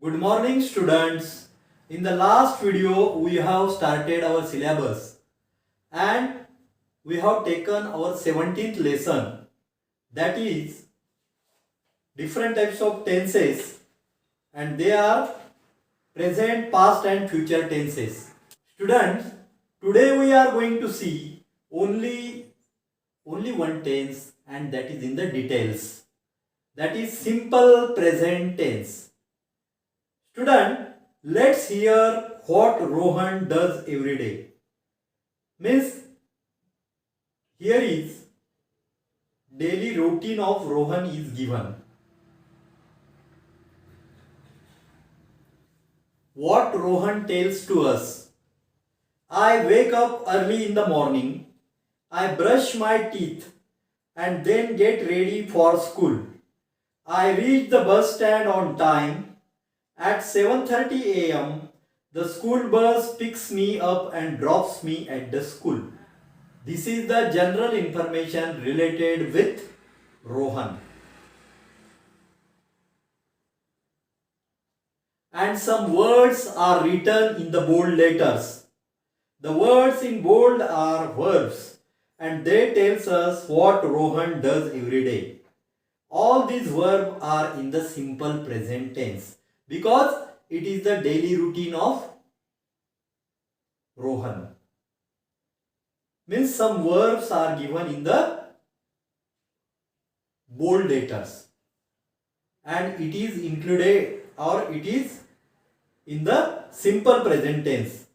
Good morning students. In the last video we have started our syllabus and we have taken our 17th lesson, that is different types of tenses, and they are present, past and future tenses. Students, today we are going to see only one tense, and that is in the details. That is simple present tense. Student, let's hear what Rohan does every day. Means here is daily routine of Rohan is given. What Rohan tells to us. I wake up early in the morning. I brush my teeth and then get ready for school. I reach the bus stand on time. At 7:30 a.m., the school bus picks me up and drops me at the school. This is the general information related with Rohan. And some words are written in the bold letters. The words in bold are verbs and they tells us what Rohan does every day. All these verbs are in the simple present tense because it is the daily routine of Rohan. Means some verbs are given in the bold letters and it is included or it is in the simple present tense.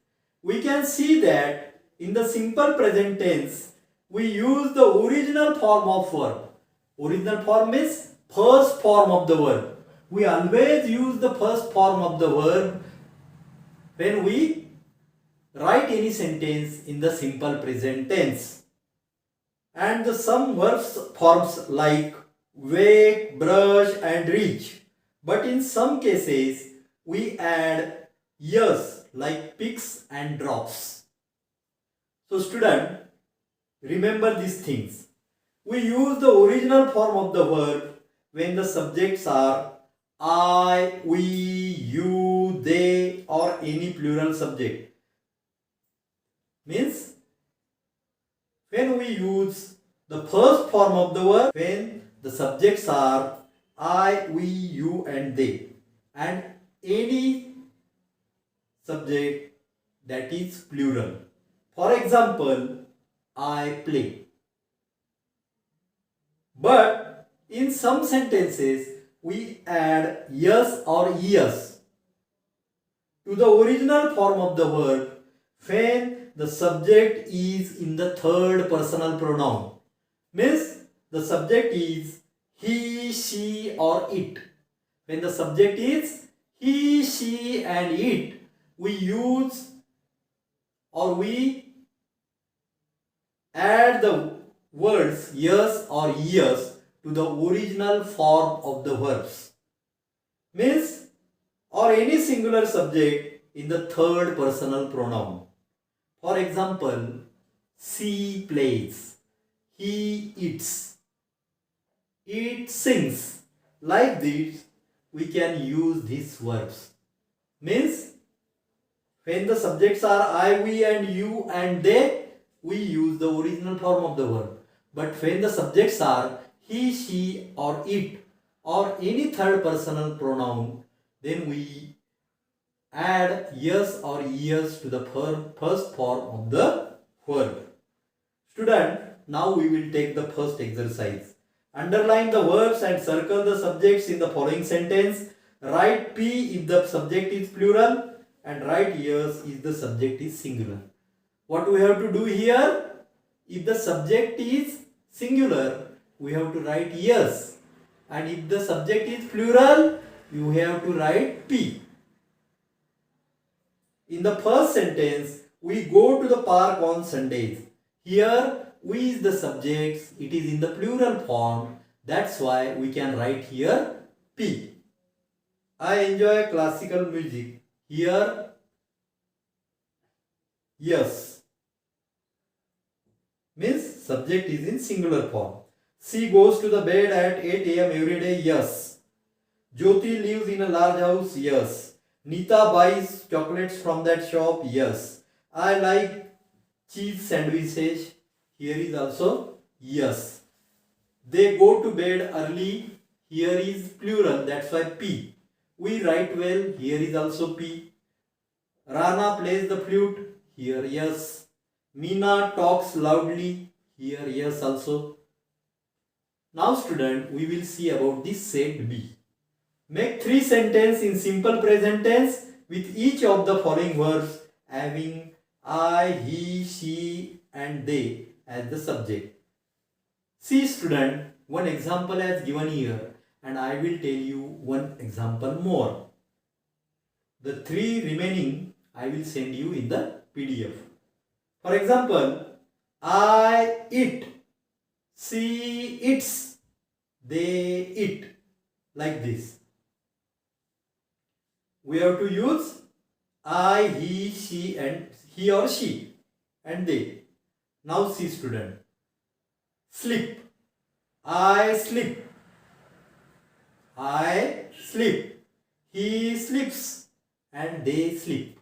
We can see that in the simple present tense we use the original form of verb. Original form means first form of the verb. We always use the first form of the verb when we write any sentence in the simple present tense. And the some verbs forms like wake, brush and reach. But in some cases we add yes like picks and drops. So student, remember these things. We use the original form of the verb when the subjects are I, we, you, they or any plural subject. Means when we use the first form of the verb when the subjects are I, we, you and they, and any subject that is plural. For example, I play. But in some sentences we add yes or yes to the original form of the verb when the subject is in the third personal pronoun. Means the subject is he, she or it. When the subject is he, she and it, we use or we add the words yes or yes to the original form of the verbs. Means or any singular subject in the third personal pronoun. For example, she plays, he eats, it sings. Like this, we can use these verbs. Means when the subjects are I, we and you and they, we use the original form of the verb. But when the subjects are he, she or it or any third personal pronoun, then we add yes or yes to the first form of the verb. Student, now we will take the first exercise. Underline the verbs and circle the subjects in the following sentence. Write P if the subject is plural and write yes if the subject is singular. What we have to do here? If the subject is singular, we have to write yes. And if the subject is plural, you have to write P. In the first sentence, we go to the park on Sundays. Here, we is the subjects, it is in the plural form. That's why we can write here P. I enjoy classical music. Here, yes. Means subject is in singular form. She goes to the bed at 8 a.m. every day. Yes. Jyoti lives in a large house. Yes. Nita buys chocolates from that shop. Yes. I like cheese sandwiches. Here is also yes. They go to bed early. Here is plural. That's why P. We write well. Here is also P. Rana plays the flute. Here yes. Meena talks loudly. Here yes also. Now student, we will see about this set B. Make 3 sentences in simple present tense with each of the following verbs having I, he, she and they as the subject. See student, one example as given here and I will tell you one example more. The 3 remaining I will send you in the PDF. For example, I eat, she eats, they eat, like this. We have to use I, he, she and he or she and they. Now see student. Sleep. I sleep. I sleep. He sleeps and they sleep.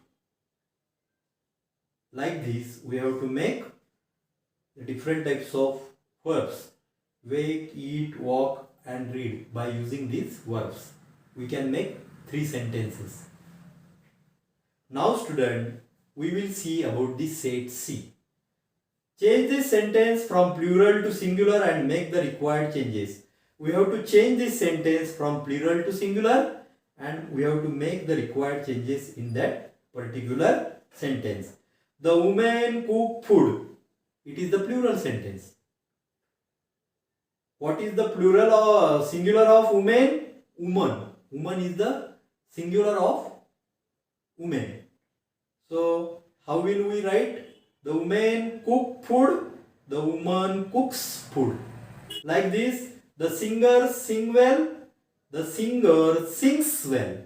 Like this we have to make the different types of verbs. Wake, eat, walk and read. By using these verbs we can make 3 sentences. Now student, we will see about the set C. Change this sentence from plural to singular and make the required changes. We have to change this sentence from plural to singular and we have to make the required changes in that particular sentence. The woman cook food. It is the plural sentence. What is the plural or singular of woman? Woman. Woman is the singular of woman. So how will we write? The woman cook food. The woman cooks food. Like this. The singer sing well. The singer sings well.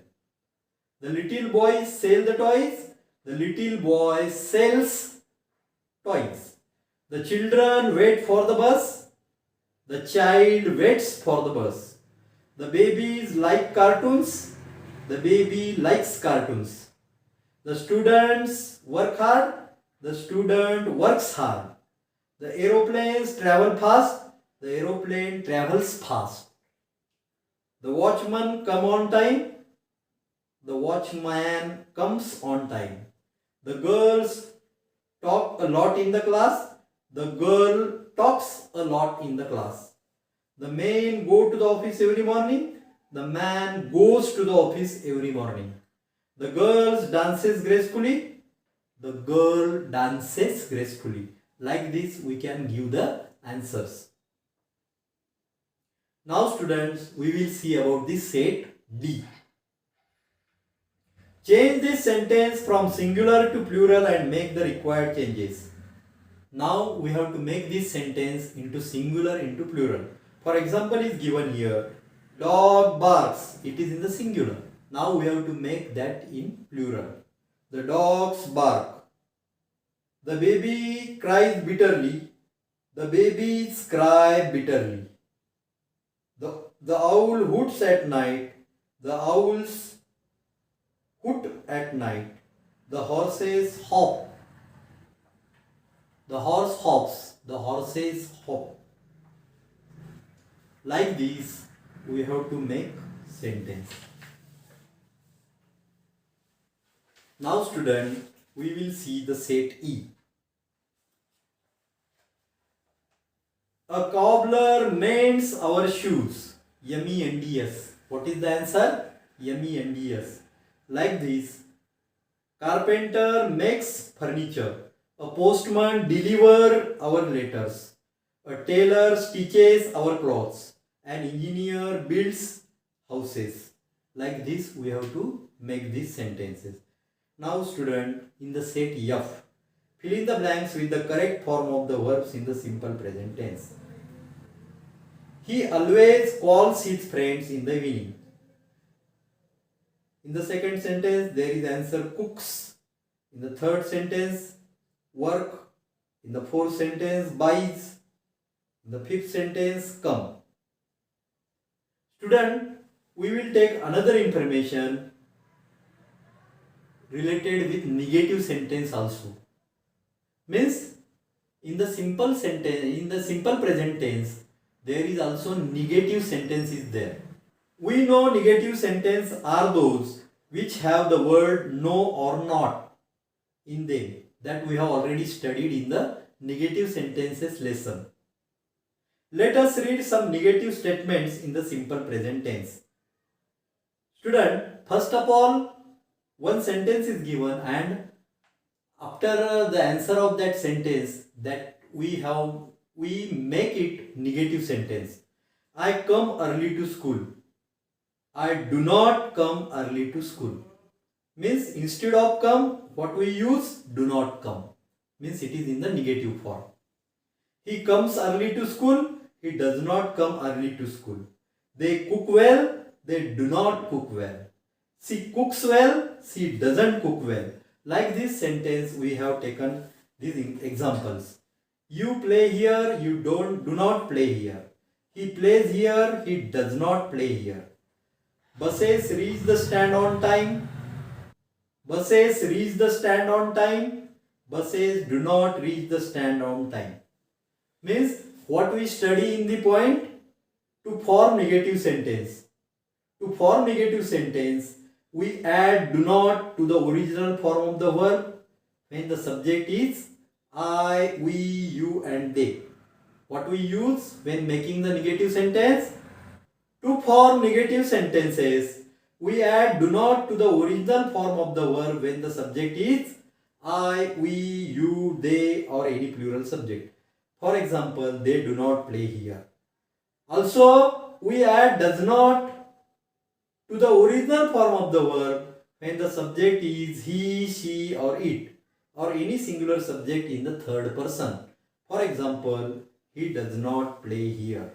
The little boy sell the toys. The little boy sells toys. The children wait for the bus. The child waits for the bus. The babies like cartoons. The baby likes cartoons. The students work hard. The student works hard. The aeroplanes travel fast. The aeroplane travels fast. The watchman come on time. The watchman comes on time. The girls talk a lot in the class. The girl talks a lot in the class. The man go to the office every morning. The man goes to the office every morning. The girls dances gracefully. The girl dances gracefully. Like this we can give the answers. Now students, we will see about this set D. Change this sentence from singular to plural and make the required changes. Now we have to make this sentence into singular into plural. For example is given here. Dog barks. It is in the singular. Now we have to make that in plural. The dogs bark. The baby cries bitterly. The babies cry bitterly. The owl hoots at night. The owls hoot at night. The horses hop. The horse hops. The horses hop. Like this we have to make sentence. Now student, we will see the set E. A cobbler mends our shoes. MENDS. What is the answer? MENDS. Like this. Carpenter makes furniture. A postman delivers our letters. A tailor stitches our clothes. An engineer builds houses. Like this we have to make these sentences. Now student, in the set F, fill in the blanks with the correct form of the verbs in the simple present tense. He always calls his friends in the evening. In the second sentence, there is answer cooks. In the third sentence, work. In the fourth sentence, buys. In the fifth sentence, come. Student, we will take another information related with negative sentence also. Means in the simple sentence, in the simple present tense, there is also negative sentence is there. We know negative sentence are those which have the word no or not in them, that we have already studied in the negative sentences lesson. Let us read some negative statements in the simple present tense. Student, first of all, one sentence is given and after the answer of that sentence that we make it negative sentence. I come early to school. I do not come early to school. Means instead of come, what we use? Do not come. Means it is in the negative form. He comes early to school. He does not come early to school. They cook well. They do not cook well. She cooks well. She doesn't cook well. Like this sentence, we have taken these examples. You play here. You do not play here. He plays here. He does not play here. Buses reach the stand on time. Buses reach the stand on time. Buses do not reach the stand on time. Means what we study in the point? To form negative sentence. To form negative sentence, we add do not to the original form of the verb when the subject is I, we, you and they. What we use when making the negative sentence? To form negative sentences, we add do not to the original form of the verb when the subject is I, we, you, they or any plural subject. For example, they do not play here. Also, we add does not to the original form of the verb when the subject is he, she or it or any singular subject in the third person. For example, he does not play here.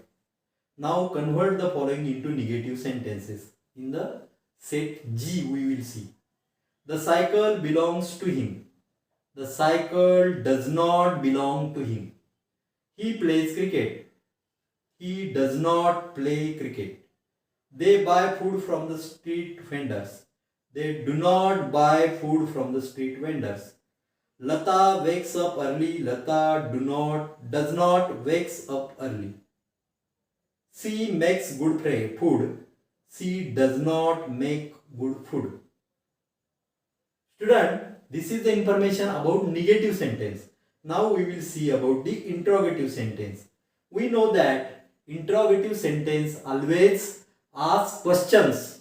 Now convert the following into negative sentences. In the set G we will see. The cycle belongs to him. The cycle does not belong to him. He plays cricket. He does not play cricket. They buy food from the street vendors. They do not buy food from the street vendors. Lata wakes up early. Lata does not wakes up early. She makes good food. She does not make good food. Student, this is the information about negative sentence. Now we will see about the interrogative sentence. We know that interrogative sentence always asks questions.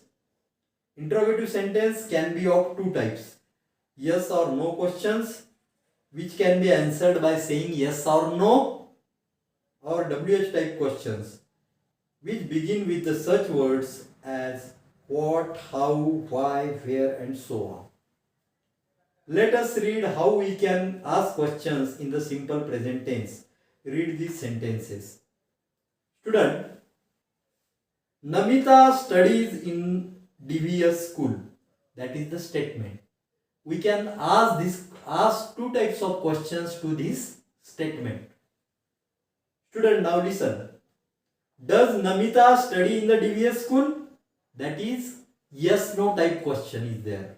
Interrogative sentence can be of two types. Yes or no questions, which can be answered by saying yes or no, or WH type questions, which begin with the such words as what, how, why, where and so on. Let us read how we can ask questions in the simple present tense. Read these sentences. Student, Namita studies in DVS school. That is the statement. We can ask two types of questions to this statement. Student, now listen. Does Namita study in the DVS school? That is yes no type question is there.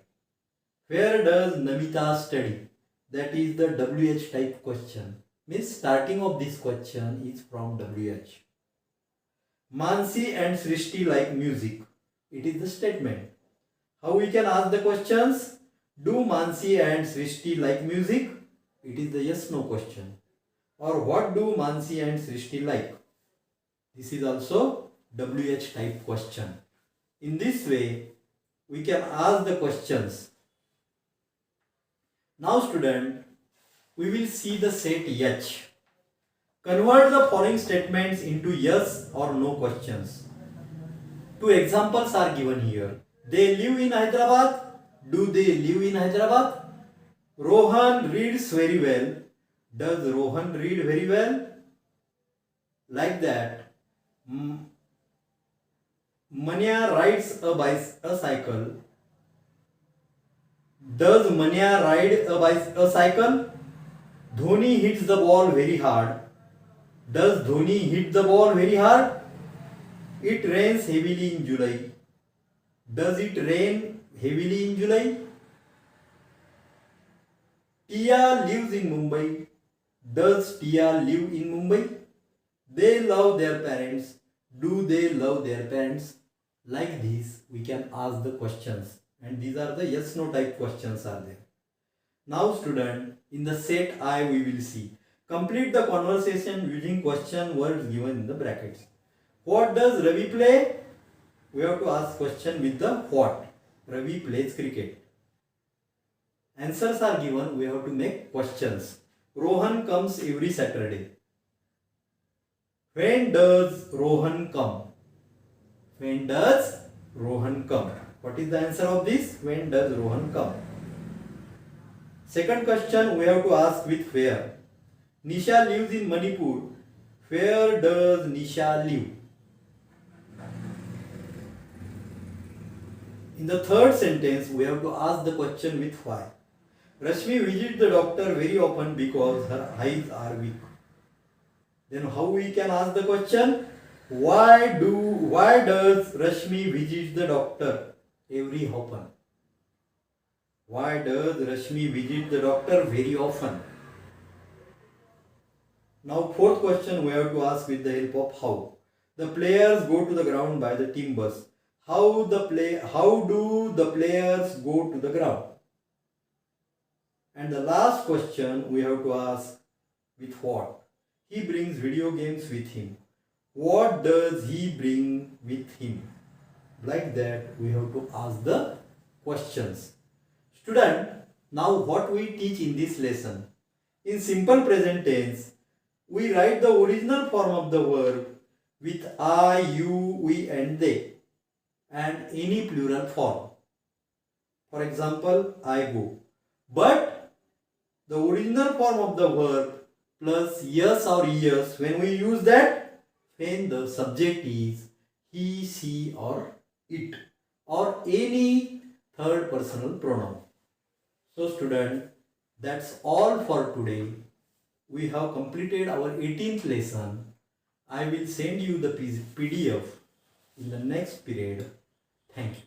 Where does Namita study? That is the WH type question. Means starting of this question is from WH. Mansi and Srishti like music. It is the statement. How we can ask the questions? Do Mansi and Srishti like music? It is the yes no question. Or what do Mansi and Srishti like? This is also WH type question. In this way, we can ask the questions. Now student, we will see the set H. Convert the following statements into yes or no questions. Two examples are given here. They live in Hyderabad. Do they live in Hyderabad? Rohan reads very well. Does Rohan read very well? Like that. Manya rides a cycle. Does Manya ride a cycle? Dhoni hits the ball very hard. Does Dhoni hit the ball very hard? It rains heavily in July. Does it rain heavily in July? Tia lives in Mumbai. Does Tia live in Mumbai? They love their parents. Do they love their parents? Like this, we can ask the questions, and these are the yes no type questions are there. Now student, in the set I we will see. Complete the conversation using question words given in the brackets. What does Ravi play? We have to ask question with the what. Ravi plays cricket. Answers are given, we have to make questions. Rohan comes every Saturday. When does Rohan come? When does Rohan come? What is the answer of this? When does Rohan come? Second question we have to ask with where. Nisha lives in Manipur. Where does Nisha live? In the third sentence we have to ask the question with why. Rashmi visits the doctor very often because her eyes are weak. Then how we can ask the question? Why does Rashmi visit the doctor every often? Why does Rashmi visit the doctor very often? Now fourth question we have to ask with the help of how. The players go to the ground by the team bus. How do the players go to the ground? And the last question we have to ask with what. He brings video games with him. What does he bring with him? Like that we have to ask the questions. Student, now what we teach in this lesson? In simple present tense, we write the original form of the verb with I, you, we and they and any plural form. For example, I go. But the original form of the verb plus yes or yes, when we use that, when the subject is he, she or it or any third personal pronoun. So student, that's all for today. We have completed our 18th lesson. I will send you the PDF in the next period. Thank you.